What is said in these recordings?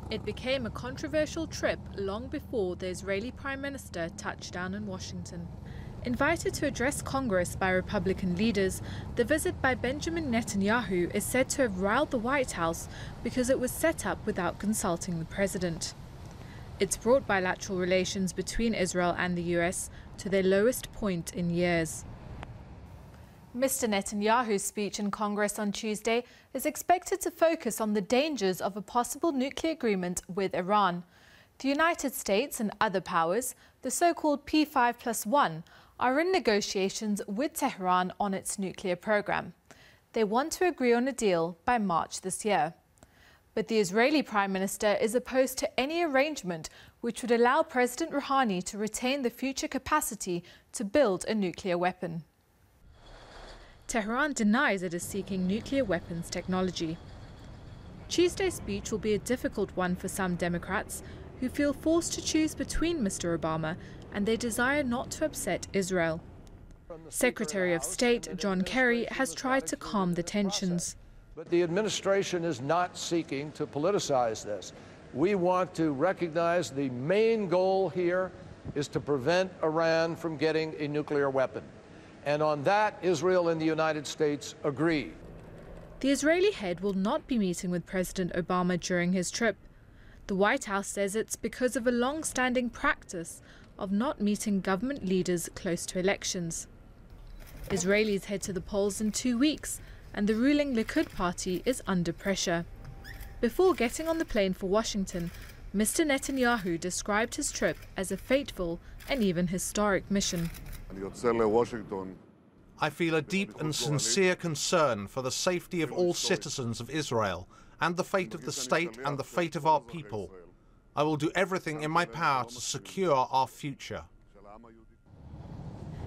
It became a controversial trip long before the Israeli Prime Minister touched down in Washington. Invited to address Congress by Republican leaders, the visit by Benjamin Netanyahu is said to have riled the White House because it was set up without consulting the president. It's brought bilateral relations between Israel and the US to their lowest point in years. Mr. Netanyahu's speech in Congress on Tuesday is expected to focus on the dangers of a possible nuclear agreement with Iran. The United States and other powers, the so-called P5+1, are in negotiations with Tehran on its nuclear program. They want to agree on a deal by March this year. But the Israeli Prime Minister is opposed to any arrangement which would allow President Rouhani to retain the future capacity to build a nuclear weapon. Tehran denies it is seeking nuclear weapons technology. Tuesday's speech will be a difficult one for some Democrats who feel forced to choose between Mr. Obama and their desire not to upset Israel. Secretary of State John Kerry has tried to calm the tensions. But the administration is not seeking to politicize this. We want to recognize the main goal here is to prevent Iran from getting a nuclear weapon. And on that, Israel and the United States agree. The Israeli head will not be meeting with President Obama during his trip. The White House says it's because of a long-standing practice of not meeting government leaders close to elections. Israelis head to the polls in 2 weeks, and the ruling Likud party is under pressure. Before getting on the plane for Washington, Mr. Netanyahu described his trip as a fateful and even historic mission. I feel a deep and sincere concern for the safety of all citizens of Israel and the fate of the state and the fate of our people. I will do everything in my power to secure our future.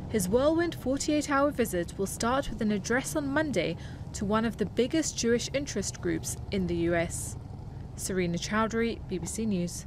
His whirlwind 48-hour visit will start with an address on Monday to one of the biggest Jewish interest groups in the US. Serena Chowdhury, BBC News.